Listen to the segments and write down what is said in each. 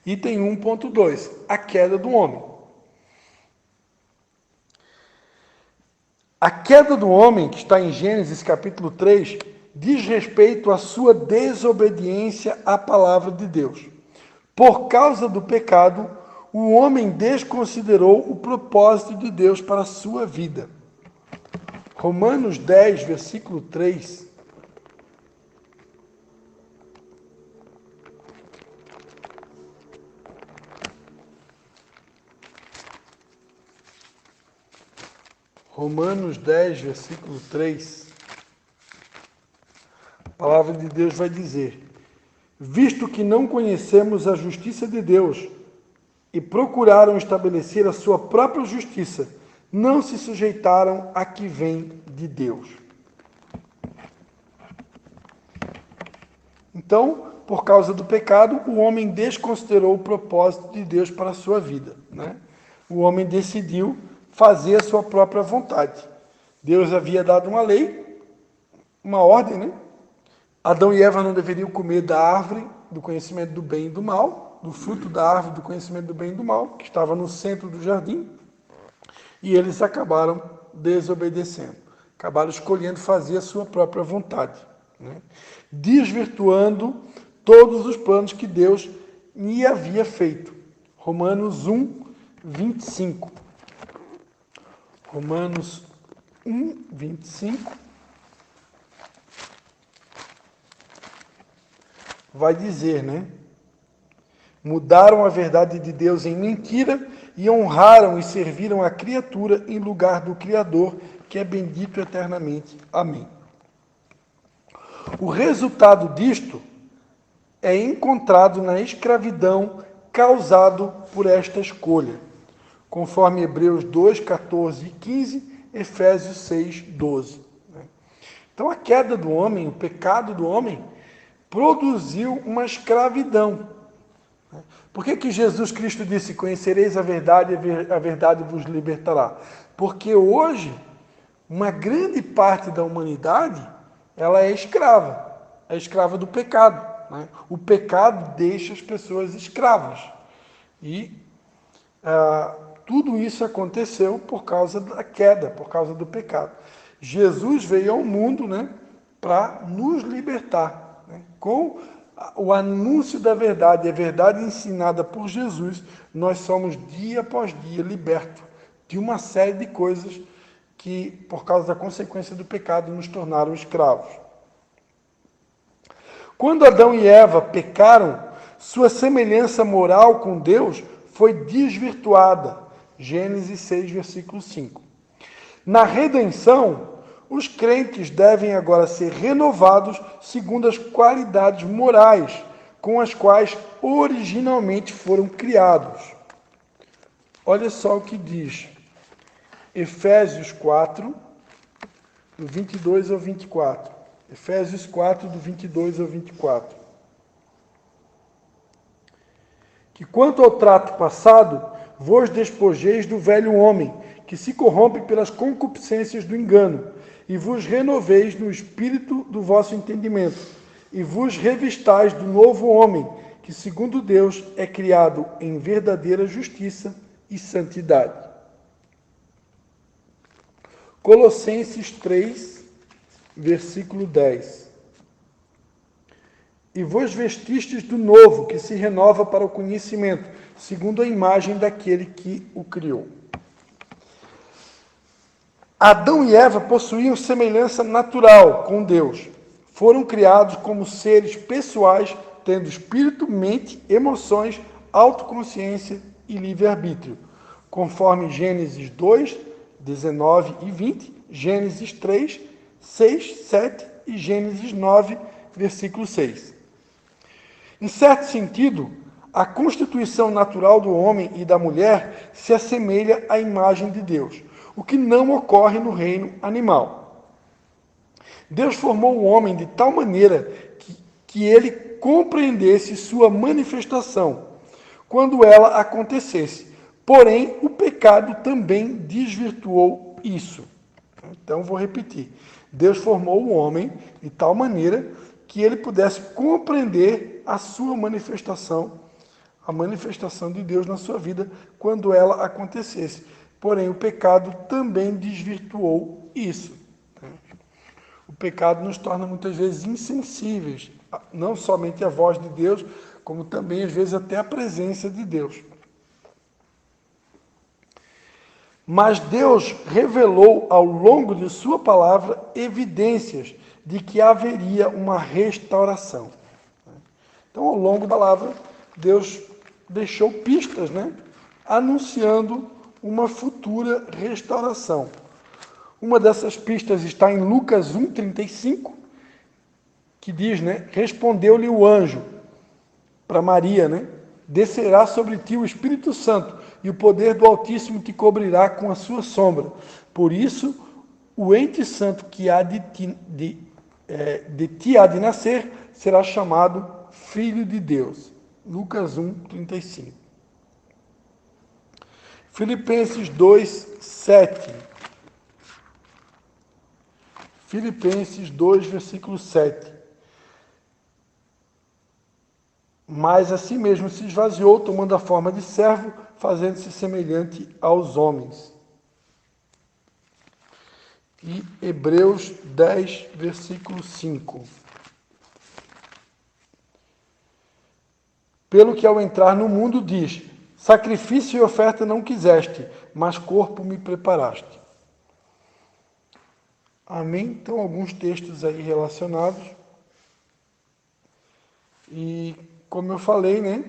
Item 1.2, a queda do homem. A queda do homem, que está em Gênesis capítulo 3, diz respeito à sua desobediência à palavra de Deus. Por causa do pecado, o homem desconsiderou o propósito de Deus para a sua vida. Romanos 10, versículo 3. Romanos 10, versículo 3. A palavra de Deus vai dizer: visto que não conhecemos a justiça de Deus e procuraram estabelecer a sua própria justiça, não se sujeitaram à que vem de Deus. Então, por causa do pecado, o homem desconsiderou o propósito de Deus para a sua vida, né? O homem decidiu fazer a sua própria vontade. Deus havia dado uma lei, uma ordem, né? Adão e Eva não deveriam comer da árvore do conhecimento do bem e do mal, do fruto da árvore do conhecimento do bem e do mal, que estava no centro do jardim, e eles acabaram desobedecendo, acabaram escolhendo fazer a sua própria vontade, né? Desvirtuando todos os planos que Deus lhe havia feito. Romanos 1, 25. Romanos 1, 25. Vai dizer, né? Mudaram a verdade de Deus em mentira e honraram e serviram a criatura em lugar do Criador, que é bendito eternamente. Amém. O resultado disto é encontrado na escravidão causado por esta escolha, conforme Hebreus 2, 14 e 15, Efésios 6, 12. Então, a queda do homem, o pecado do homem, produziu uma escravidão. Por que Jesus Cristo disse: conhecereis a verdade vos libertará? Porque hoje, uma grande parte da humanidade, ela é escrava do pecado, né? O pecado deixa as pessoas escravas. E tudo isso aconteceu por causa da queda, por causa do pecado. Jesus veio ao mundo, né, para nos libertar, né? Com o anúncio da verdade, a verdade ensinada por Jesus, nós somos dia após dia libertos de uma série de coisas que, por causa da consequência do pecado, nos tornaram escravos. Quando Adão e Eva pecaram, sua semelhança moral com Deus foi desvirtuada. Gênesis 6, versículo 5. Na redenção, os crentes devem agora ser renovados segundo as qualidades morais com as quais originalmente foram criados. Olha só o que diz Efésios 4, do 22 ao 24. Efésios 4, do 22 ao 24. Que quanto ao trato passado, vos despojeis do velho homem, que se corrompe pelas concupiscências do engano, e vos renoveis no espírito do vosso entendimento, e vos revistais do novo homem, que segundo Deus é criado em verdadeira justiça e santidade. Colossenses 3, versículo 10. E vos vestistes do novo, que se renova para o conhecimento, segundo a imagem daquele que o criou. Adão e Eva possuíam semelhança natural com Deus. Foram criados como seres pessoais, tendo espírito, mente, emoções, autoconsciência e livre-arbítrio, conforme Gênesis 2, 19 e 20, Gênesis 3, 6, 7 e Gênesis 9, versículo 6. Em certo sentido, a constituição natural do homem e da mulher se assemelha à imagem de Deus, o que não ocorre no reino animal. Deus formou o homem de tal maneira que ele compreendesse sua manifestação quando ela acontecesse. Porém, o pecado também desvirtuou isso. Então, vou repetir. Deus formou o homem de tal maneira que ele pudesse compreender a sua manifestação a manifestação de Deus na sua vida quando ela acontecesse. Porém, o pecado também desvirtuou isso. O pecado nos torna muitas vezes insensíveis, não somente à voz de Deus, como também às vezes até à presença de Deus. Mas Deus revelou ao longo de sua palavra evidências de que haveria uma restauração. Então, ao longo da palavra, Deus deixou pistas, anunciando uma futura restauração. Uma dessas pistas está em Lucas 1,35, que diz, respondeu-lhe o anjo para Maria, descerá sobre ti o Espírito Santo e o poder do Altíssimo te cobrirá com a sua sombra. Por isso, o ente santo que há de ti há de nascer será chamado Filho de Deus. Lucas 1,35. Filipenses 2,7. Filipenses 2, versículo 7. Mas a si mesmo se esvaziou, tomando a forma de servo, fazendo-se semelhante aos homens. E Hebreus 10, versículo 5. Pelo que ao entrar no mundo diz, sacrifício e oferta não quiseste, mas corpo me preparaste. Amém? Então, alguns textos aí relacionados. E, como eu falei,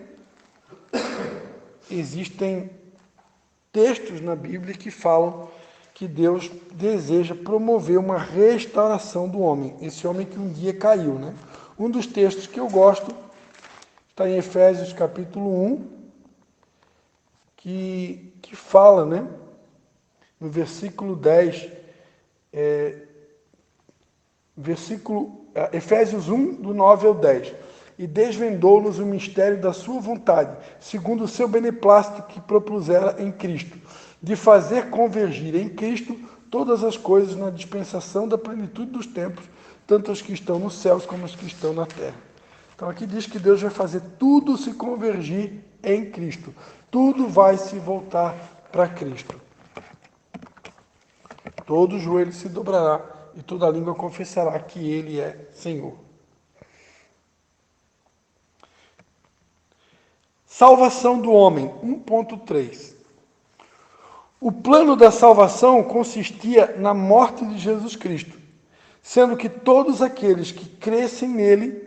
existem textos na Bíblia que falam que Deus deseja promover uma restauração do homem. Esse homem que um dia caiu, Um dos textos que eu gosto está em Efésios capítulo 1, que fala, no versículo 10, Efésios 1, do 9 ao 10. E desvendou-nos o mistério da sua vontade, segundo o seu beneplácito que propusera em Cristo, de fazer convergir em Cristo todas as coisas na dispensação da plenitude dos tempos, tanto as que estão nos céus como as que estão na terra. Então aqui diz que Deus vai fazer tudo se convergir em Cristo. Tudo vai se voltar para Cristo. Todo joelho se dobrará e toda língua confessará que Ele é Senhor. Salvação do homem, 1.3. O plano da salvação consistia na morte de Jesus Cristo, sendo que todos aqueles que crescem nele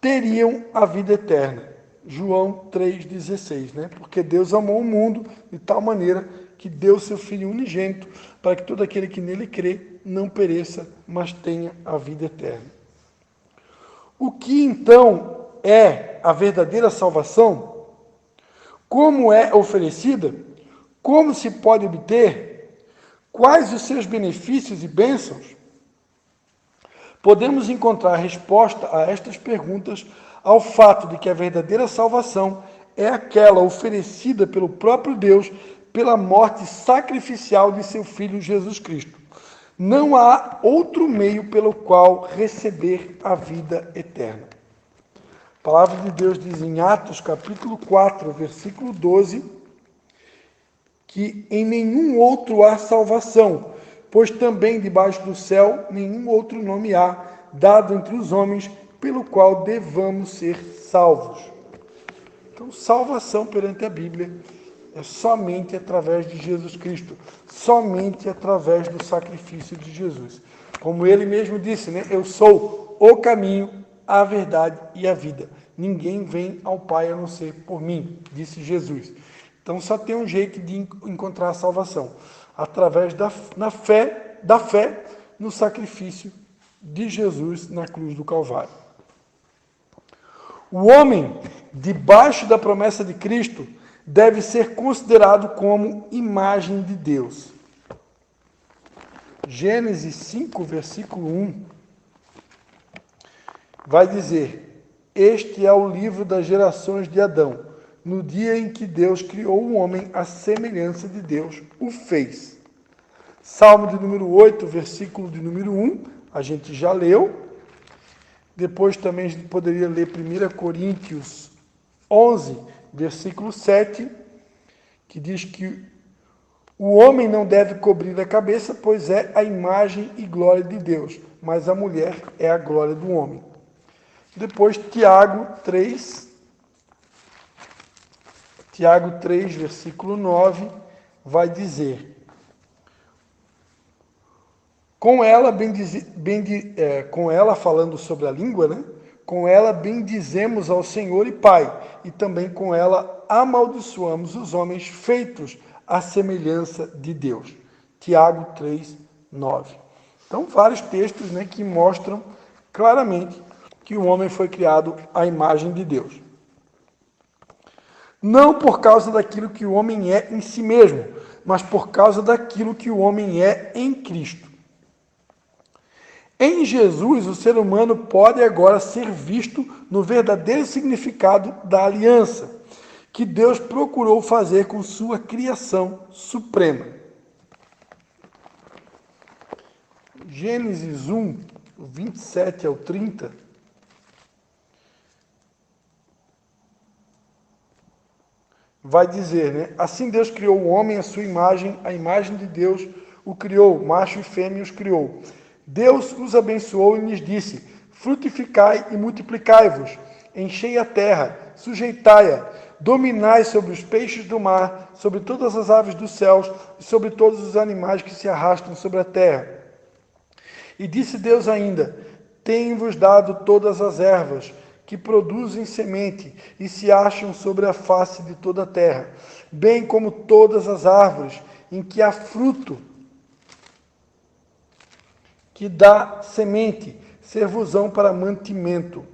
teriam a vida eterna. João 3,16, Porque Deus amou o mundo de tal maneira que deu seu Filho unigênito para que todo aquele que nele crê não pereça, mas tenha a vida eterna. O que então é a verdadeira salvação? Como é oferecida? Como se pode obter? Quais os seus benefícios e bênçãos? Podemos encontrar a resposta a estas perguntas ao fato de que a verdadeira salvação é aquela oferecida pelo próprio Deus pela morte sacrificial de seu Filho Jesus Cristo. Não há outro meio pelo qual receber a vida eterna. A palavra de Deus diz em Atos capítulo 4, versículo 12, que em nenhum outro há salvação, pois também debaixo do céu nenhum outro nome há, dado entre os homens, pelo qual devamos ser salvos. Então, salvação perante a Bíblia é somente através de Jesus Cristo, somente através do sacrifício de Jesus. Como ele mesmo disse, Eu sou o caminho, a verdade e a vida. Ninguém vem ao Pai a não ser por mim, disse Jesus. Então, só tem um jeito de encontrar a salvação, através da fé no sacrifício de Jesus na cruz do Calvário. O homem, debaixo da promessa de Cristo, deve ser considerado como imagem de Deus. Gênesis 5, versículo 1, vai dizer: este é o livro das gerações de Adão. No dia em que Deus criou o homem, à semelhança de Deus o fez. Salmo de número 8, versículo de número 1, a gente já leu. Depois também a gente poderia ler 1 Coríntios 11, versículo 7, que diz que o homem não deve cobrir a cabeça, pois é a imagem e glória de Deus, mas a mulher é a glória do homem. Depois, Tiago 3, versículo 9, vai dizer: com ela falando sobre a língua, né? Com ela bendizemos ao Senhor e Pai, e também com ela amaldiçoamos os homens feitos à semelhança de Deus. Tiago 3, 9. Então, vários textos, né, que mostram claramente que o homem foi criado à imagem de Deus. Não por causa daquilo que o homem é em si mesmo, mas por causa daquilo que o homem é em Cristo. Em Jesus, o ser humano pode agora ser visto no verdadeiro significado da aliança que Deus procurou fazer com sua criação suprema. Gênesis 1, 27 ao 30, vai dizer, né? Assim Deus criou o homem à sua imagem, a imagem de Deus o criou, macho e fêmea os criou. Deus os abençoou e lhes disse: frutificai e multiplicai-vos, enchei a terra, sujeitai-a, dominai sobre os peixes do mar, sobre todas as aves dos céus e sobre todos os animais que se arrastam sobre a terra. E disse Deus ainda: tenho-vos dado todas as ervas que produzem semente e se acham sobre a face de toda a terra, bem como todas as árvores em que há fruto, que dá semente, ser-vos-ão para mantimento.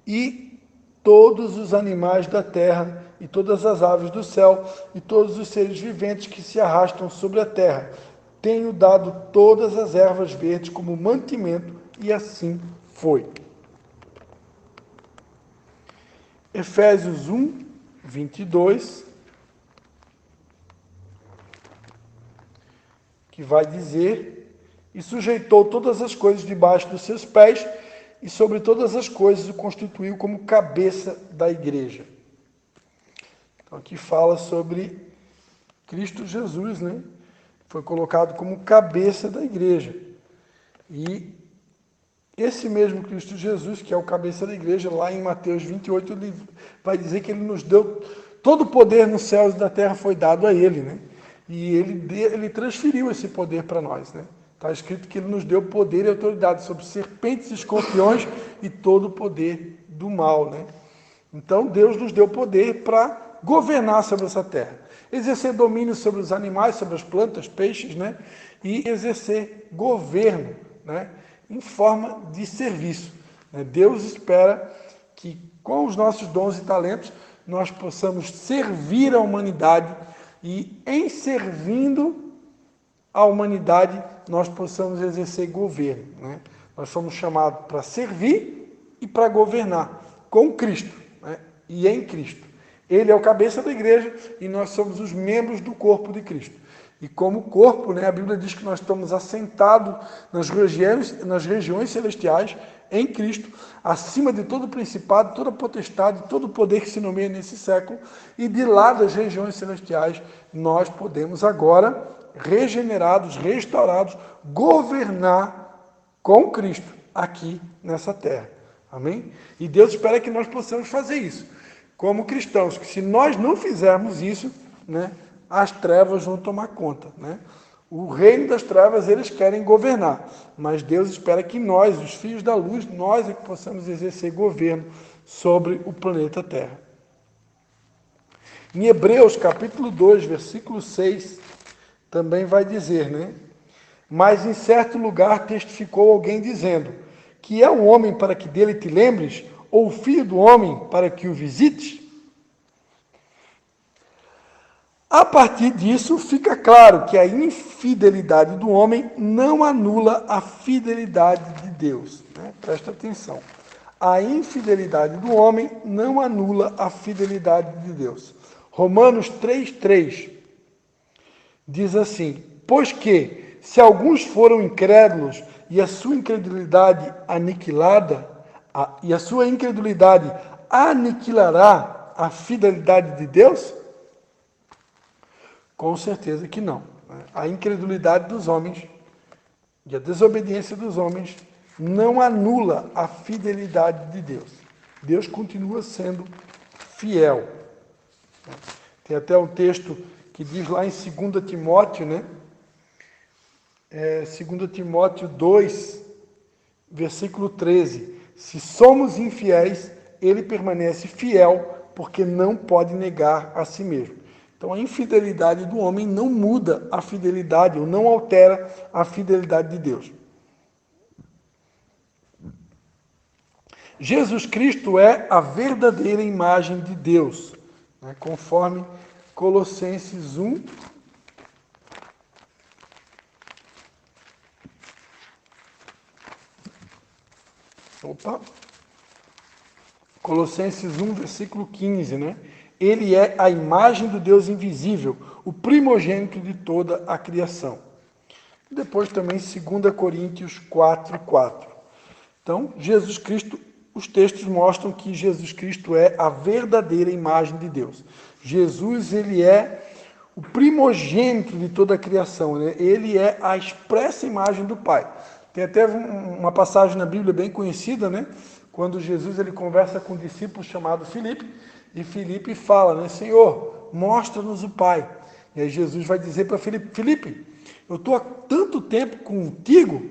E todos os animais da terra, e todas as aves do céu, e todos os seres viventes que se arrastam sobre a terra. Tenho dado todas as ervas verdes como mantimento, e assim foi. Efésios 1, 22, que vai dizer: e sujeitou todas as coisas debaixo dos seus pés, e sobre todas as coisas o constituiu como cabeça da igreja. Então aqui fala sobre Cristo Jesus, né? Foi colocado como cabeça da igreja. E esse mesmo Cristo Jesus, que é o cabeça da igreja, lá em Mateus 28, ele vai dizer que ele nos deu todo o poder nos céus e da terra foi dado a ele, né? E ele transferiu esse poder para nós, né? Está escrito que ele nos deu poder e autoridade sobre serpentes e escorpiões e todo o poder do mal, né? Então Deus nos deu poder para governar sobre essa terra, exercer domínio sobre os animais, sobre as plantas, peixes, né? E exercer governo, né? Em forma de serviço, né? Deus espera que com os nossos dons e talentos nós possamos servir a humanidade e em servindo a humanidade nós possamos exercer governo, né? Nós somos chamados para servir e para governar com Cristo, né? E em Cristo. Ele é o cabeça da igreja e nós somos os membros do corpo de Cristo. E como corpo, né, a Bíblia diz que nós estamos assentados nas regiões celestiais em Cristo, acima de todo principado, toda potestade, todo poder que se nomeia nesse século, e de lá das regiões celestiais nós podemos agora, regenerados, restaurados, governar com Cristo aqui nessa terra. Amém? E Deus espera que nós possamos fazer isso como cristãos, que se nós não fizermos isso, né, as trevas vão tomar conta, né? O reino das trevas, eles querem governar, mas Deus espera que nós, os filhos da luz, nós é que possamos exercer governo sobre o planeta Terra. Em Hebreus, capítulo 2, versículo 6, também vai dizer, né? Mas em certo lugar testificou alguém dizendo: que é o homem para que dele te lembres, ou o filho do homem para que o visites? A partir disso, fica claro que a infidelidade do homem não anula a fidelidade de Deus, né? Presta atenção. A infidelidade do homem não anula a fidelidade de Deus. Romanos 3:3 diz assim: pois que, se alguns foram incrédulos e a sua incredulidade aniquilará, a fidelidade de Deus? Com certeza que não. A incredulidade dos homens e a desobediência dos homens não anula a fidelidade de Deus. Deus continua sendo fiel. Tem até um texto que diz lá em 2 Timóteo, né? 2 Timóteo 2, versículo 13. Se somos infiéis, ele permanece fiel, porque não pode negar a si mesmo. Então a infidelidade do homem não muda a fidelidade, ou não altera a fidelidade de Deus. Jesus Cristo é a verdadeira imagem de Deus, né? Conforme Colossenses 1, Colossenses 1, versículo 15, né? Ele é a imagem do Deus invisível, o primogênito de toda a criação. Depois também 2 Coríntios 4, 4. Então, Jesus Cristo, os textos mostram que Jesus Cristo é a verdadeira imagem de Deus. Jesus, ele é o primogênito de toda a criação, né? Ele é a expressa imagem do Pai. Tem até uma passagem na Bíblia bem conhecida, né? Quando Jesus ele conversa com um discípulo chamado Filipe, e Filipe fala, né? Senhor, mostra-nos o Pai. E aí Jesus vai dizer para Filipe, Filipe, eu estou há tanto tempo contigo,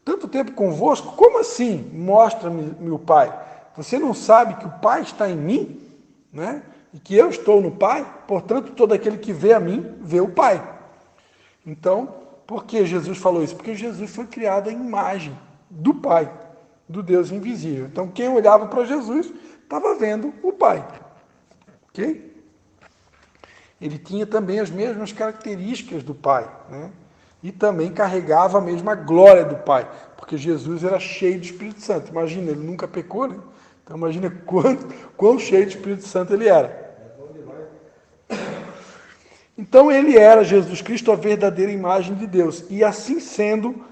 tanto tempo convosco, como assim mostra-me o Pai? Você não sabe que o Pai está em mim, né? E que eu estou no Pai? Portanto, todo aquele que vê a mim, vê o Pai. Então, por que Jesus falou isso? Porque Jesus foi criado à imagem do Pai, do Deus invisível. Então, quem olhava para Jesus estava vendo o Pai. Ok? Ele tinha também as mesmas características do Pai, né? E também carregava a mesma glória do Pai, porque Jesus era cheio do Espírito Santo. Imagina, ele nunca pecou, né? Então imagina quão cheio do Espírito Santo ele era. Então ele era, Jesus Cristo, a verdadeira imagem de Deus. E assim sendo,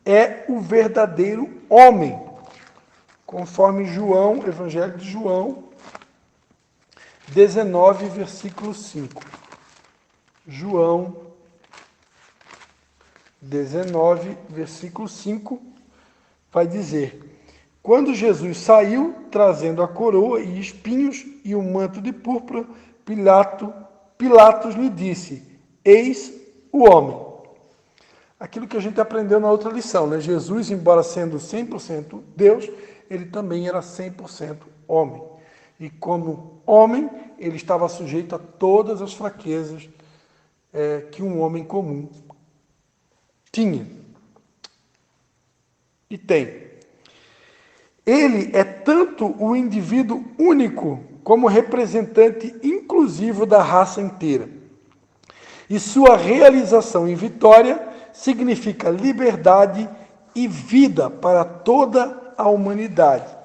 é o verdadeiro homem. Conforme João, Evangelho de João, 19, versículo 5. João 19, versículo 5, vai dizer: quando Jesus saiu, trazendo a coroa e espinhos e o manto de púrpura, Pilatos lhe disse: eis o homem. Aquilo que a gente aprendeu na outra lição, né? Jesus, embora sendo 100% Deus, ele também era 100% homem. E como homem, ele estava sujeito a todas as fraquezas que um homem comum tinha e tem. Ele é tanto o indivíduo único como representante inclusivo da raça inteira. E sua realização em vitória significa liberdade e vida para toda a humanidade.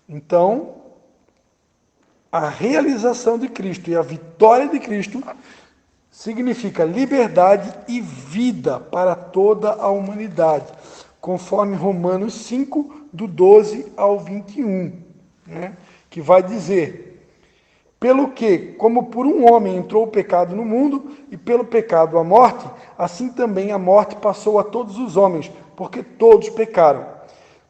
Então, a realização de Cristo e a vitória de Cristo significa liberdade e vida para toda a humanidade, conforme Romanos 5, do 12 ao 21, né? Que vai dizer: pelo que, como por um homem entrou o pecado no mundo, e pelo pecado a morte, assim também a morte passou a todos os homens, porque todos pecaram.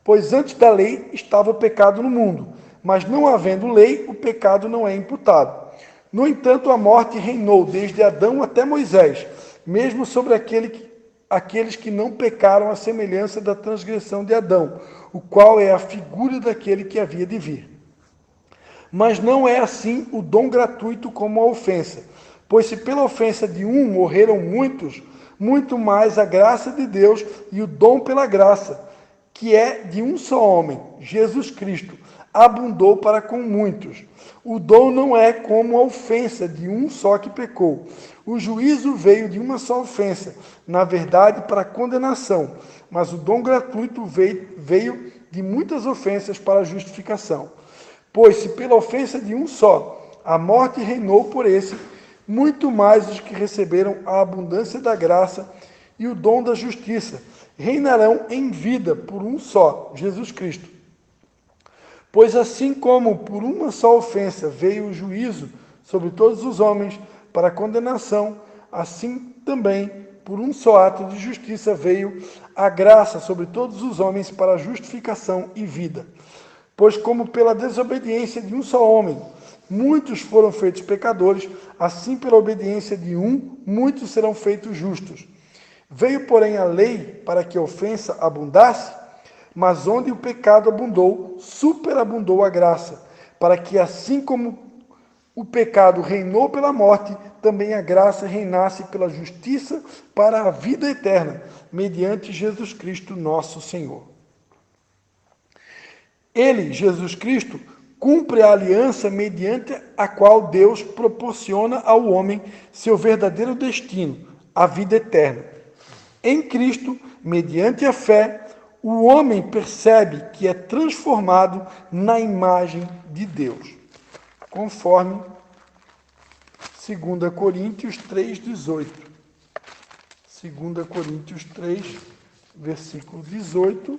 Pois antes da lei estava o pecado no mundo, mas não havendo lei, o pecado não é imputado. No entanto, a morte reinou desde Adão até Moisés, mesmo sobre aqueles que não pecaram à semelhança da transgressão de Adão, o qual é a figura daquele que havia de vir. Mas não é assim o dom gratuito como a ofensa, pois se pela ofensa de um morreram muitos, muito mais a graça de Deus e o dom pela graça, que é de um só homem, Jesus Cristo, abundou para com muitos. O dom não é como a ofensa de um só que pecou. O juízo veio de uma só ofensa, na verdade para condenação, mas o dom gratuito veio de muitas ofensas para a justificação. Pois se pela ofensa de um só a morte reinou por esse, muito mais os que receberam a abundância da graça e o dom da justiça reinarão em vida por um só, Jesus Cristo. Pois assim como por uma só ofensa veio o juízo sobre todos os homens para condenação, assim também por um só ato de justiça veio a graça sobre todos os homens para justificação e vida. Pois como pela desobediência de um só homem muitos foram feitos pecadores, assim pela obediência de um, muitos serão feitos justos. Veio, porém, a lei para que a ofensa abundasse, mas onde o pecado abundou, superabundou a graça, para que assim como o pecado reinou pela morte, também a graça reinasse pela justiça para a vida eterna, mediante Jesus Cristo, nosso Senhor. Ele, Jesus Cristo, cumpre a aliança mediante a qual Deus proporciona ao homem seu verdadeiro destino, a vida eterna. Em Cristo, mediante a fé, o homem percebe que é transformado na imagem de Deus, conforme 2 Coríntios 3,18. 2 Coríntios 3, versículo 18,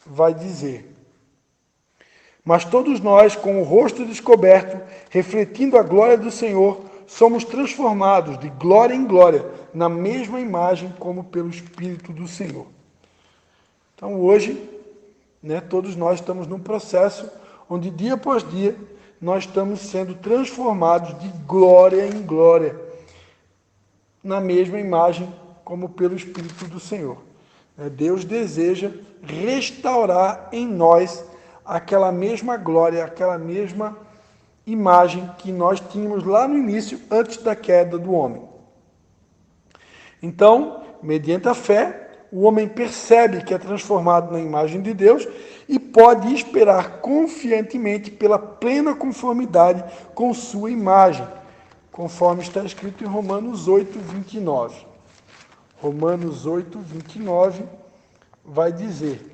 vai dizer: mas todos nós, com o rosto descoberto, refletindo a glória do Senhor, somos transformados de glória em glória, na mesma imagem como pelo Espírito do Senhor. Então hoje, todos nós estamos num processo onde dia após dia nós estamos sendo transformados de glória em glória, na mesma imagem como pelo Espírito do Senhor. Deus deseja restaurar em nós aquela mesma glória, aquela mesma imagem que nós tínhamos lá no início, antes da queda do homem. Então, mediante a fé, o homem percebe que é transformado na imagem de Deus e pode esperar confiantemente pela plena conformidade com sua imagem, conforme está escrito em Romanos 8, 29. Romanos 8, 29 vai dizer: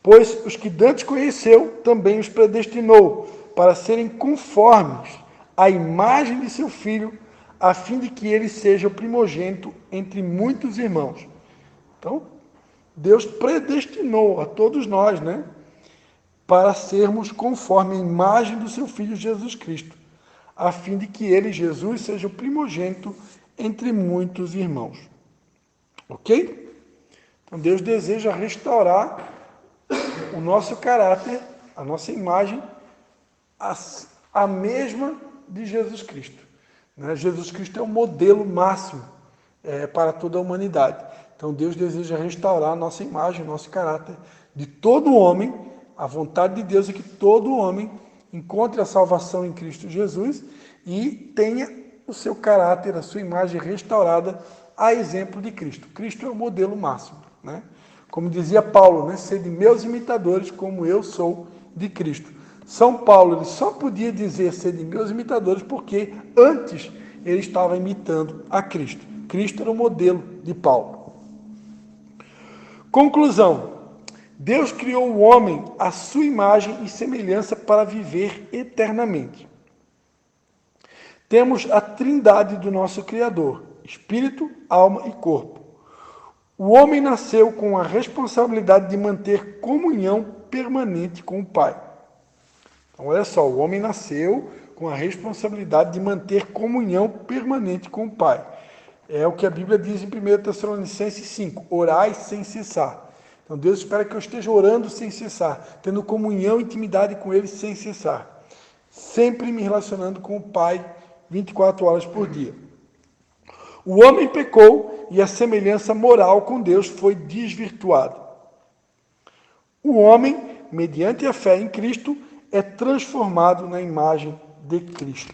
pois os que dantes conheceu, também os predestinou, para serem conformes à imagem de seu Filho, a fim de que ele seja o primogênito entre muitos irmãos. Então, Deus predestinou a todos nós, para sermos conforme a imagem do seu Filho Jesus Cristo, a fim de que ele, Jesus, seja o primogênito entre muitos irmãos. Ok? Então, Deus deseja restaurar o nosso caráter, a nossa imagem, a mesma de Jesus Cristo. Jesus Cristo é o modelo máximo para toda a humanidade. Então Deus deseja restaurar a nossa imagem, o nosso caráter de todo homem. A vontade de Deus é que todo homem encontre a salvação em Cristo Jesus e tenha o seu caráter, a sua imagem restaurada a exemplo de Cristo. Cristo é o modelo máximo, Como dizia Paulo, sede meus imitadores como eu sou de Cristo. São Paulo ele só podia dizer sede meus imitadores porque antes ele estava imitando a Cristo. Cristo era o modelo de Paulo. Conclusão: Deus criou o homem à sua imagem e semelhança para viver eternamente. Temos a trindade do nosso Criador: Espírito, alma e corpo. O homem nasceu com a responsabilidade de manter comunhão permanente com o Pai. Então, olha só, o homem nasceu com a responsabilidade de manter comunhão permanente com o Pai. É o que a Bíblia diz em 1 Tessalonicenses 5, orai sem cessar. Então, Deus espera que eu esteja orando sem cessar, tendo comunhão e intimidade com Ele sem cessar. Sempre me relacionando com o Pai 24 horas por dia. O homem pecou e a semelhança moral com Deus foi desvirtuada. O homem, mediante a fé em Cristo, é transformado na imagem de Cristo.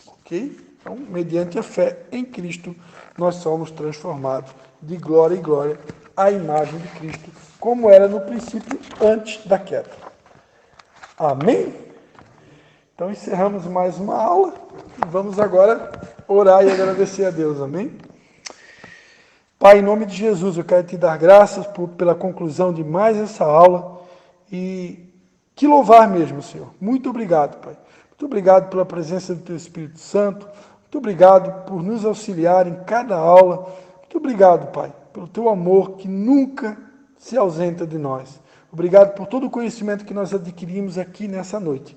Ok? Então, mediante a fé em Cristo, nós somos transformados de glória em glória à imagem de Cristo, como era no princípio, antes da queda. Amém? Então, encerramos mais uma aula e vamos agora orar e agradecer a Deus. Amém? Pai, em nome de Jesus, eu quero te dar graças pela conclusão de mais essa aula e te louvar mesmo, Senhor. Muito obrigado, Pai. Muito obrigado pela presença do Teu Espírito Santo. Muito obrigado por nos auxiliar em cada aula. Muito obrigado, Pai, pelo Teu amor que nunca se ausenta de nós. Obrigado por todo o conhecimento que nós adquirimos aqui nessa noite.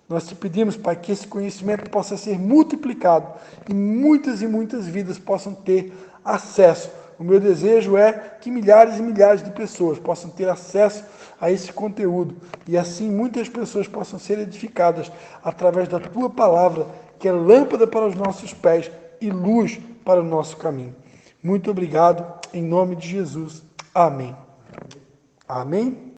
Nós te pedimos, Pai, que esse conhecimento possa ser multiplicado e muitas vidas possam ter acesso. O meu desejo é que milhares e milhares de pessoas possam ter acesso a esse conteúdo e assim muitas pessoas possam ser edificadas através da Tua palavra, que é lâmpada para os nossos pés e luz para o nosso caminho. Muito obrigado, em nome de Jesus. Amém. Amém.